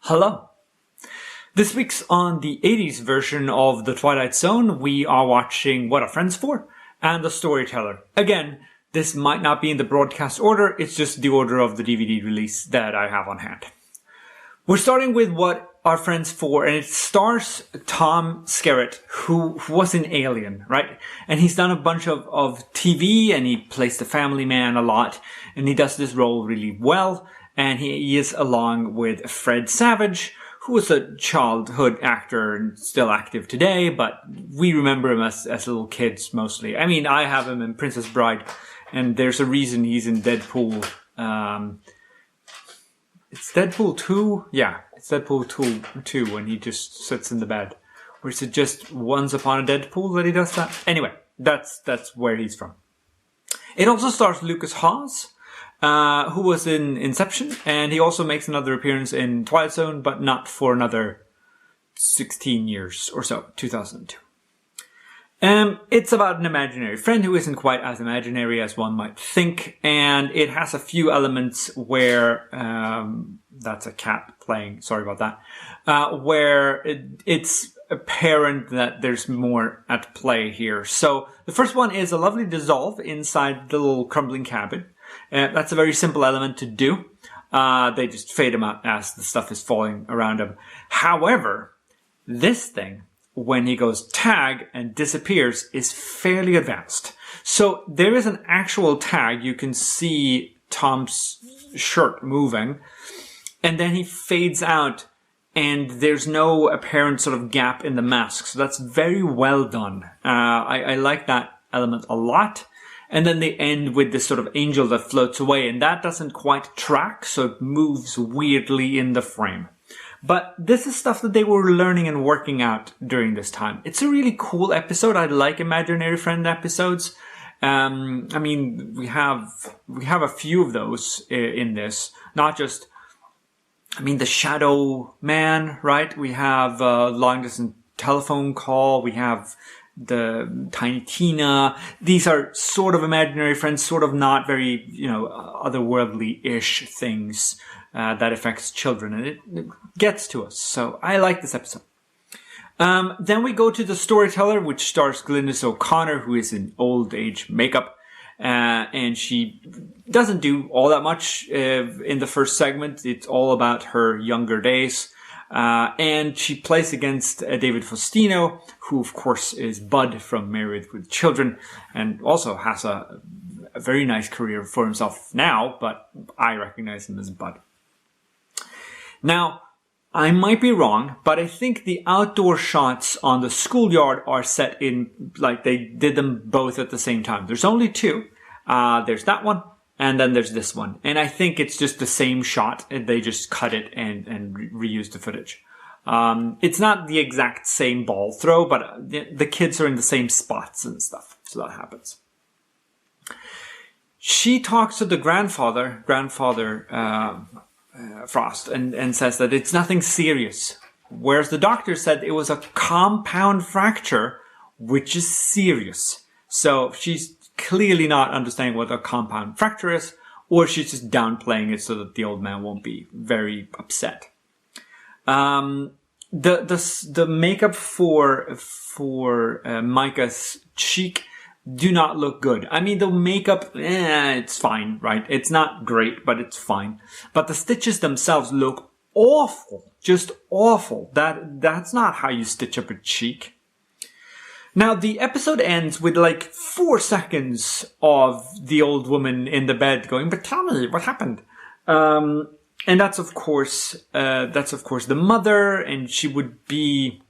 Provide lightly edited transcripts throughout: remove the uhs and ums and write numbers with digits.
Hello. This week's on the 80s version of the Twilight Zone. We are watching What Are Friends For? And The Storyteller. Again, this might not be in the broadcast order, it's just the order of the DVD release that I have on hand. We're starting with What Are Friends For? And it stars Tom Skerritt, who was in Alien, right? And he's done a bunch of TV, and he plays the family man a lot, and he does this role really well. And he is along with Fred Savage, who was a childhood actor and still active today, but we remember him as little kids mostly. I mean, I have him in Princess Bride, and there's a reason he's in Deadpool. It's Deadpool 2? Yeah, it's Deadpool 2 when he just sits in the bed. Or is it just Once Upon a Deadpool that he does that? Anyway, that's where he's from. It also stars Lucas Haase, who was in Inception, and he also makes another appearance in Twilight Zone, but not for another 16 years or so, 2002. It's about an imaginary friend who isn't quite as imaginary as one might think, and it has a few elements where, that's a cat playing, sorry about that, where it's apparent that there's more at play here. So the first one is a lovely dissolve inside the little crumbling cabin. That's a very simple element to do. They just fade him out as the stuff is falling around him. However, this thing, when he goes tag and disappears, is fairly advanced. So there is an actual tag. You can see Tom's shirt moving, and then he fades out, and there's no apparent sort of gap in the mask. So that's very well done. I like that element a lot. And then they end with this sort of angel that floats away, and that doesn't quite track, so it moves weirdly in the frame. But this is stuff that they were learning and working out during this time. It's a really cool episode. I like imaginary friend episodes. I mean, we have a few of those in this. Not just, the Shadow Man, right? We have Long Distance Telephone Call. We have the Tiny Tina. These are sort of imaginary friends, sort of not very, otherworldly-ish things that affects children, and it gets to us. So I like this episode. Then we go to The Storyteller, which stars Glynis O'Connor, who is in old age makeup, and she doesn't do all that much in the first segment. It's all about her younger days. And she plays against David Faustino, who of course is Bud from Married with Children, and also has a very nice career for himself now, but I recognize him as Bud. Now, I might be wrong, but I think the outdoor shots on the schoolyard are set in, like they did them both at the same time. There's only two. There's that one. And then there's this one. And I think it's just the same shot. They just cut it and reused the footage. It's not the exact same ball throw, but the kids are in the same spots and stuff. So that happens. She talks to the grandfather Frost, and says that it's nothing serious. Whereas the doctor said it was a compound fracture, which is serious. So she's clearly not understanding what a compound fracture is, or she's just downplaying it so that the old man won't be very upset. The makeup for Micah's cheek do not look good. I mean, the makeup, it's fine, right? It's not great, but it's fine. But the stitches themselves look awful, just awful. That's not how you stitch up a cheek. Now, the episode ends with like 4 seconds of the old woman in the bed going, "But tell me, what happened?" And that's of course the mother, and she would be,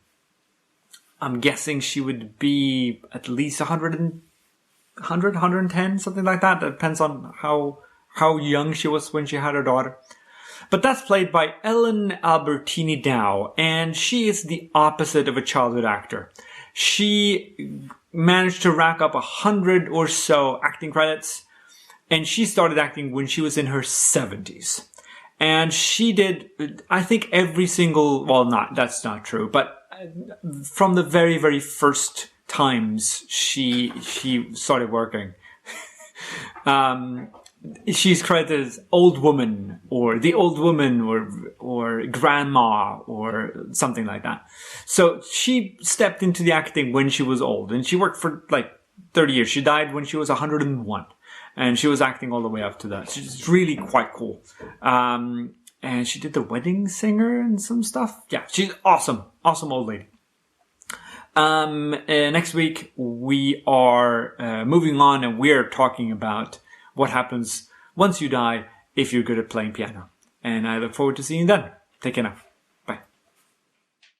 I'm guessing she would be at least 110, something like that. That depends on how young she was when she had her daughter. But that's played by Ellen Albertini Dow, and she is the opposite of a childhood actor. She managed to rack up 100 or so acting credits, and she started acting when she was in her 70s. And she did, I think, every single, that's not true, but from the very, very first times she started working, she's credited as old woman or the old woman or grandma or something like that. So she stepped into the acting when she was old, and she worked for like 30 years. She died when she was 101, and she was acting all the way up to that. She's really quite cool. And she did The Wedding Singer and some stuff. Yeah, she's awesome. Awesome old lady. Next week we are moving on, and we're talking about what happens once you die if you're good at playing piano. And I look forward to seeing you then. Take care now.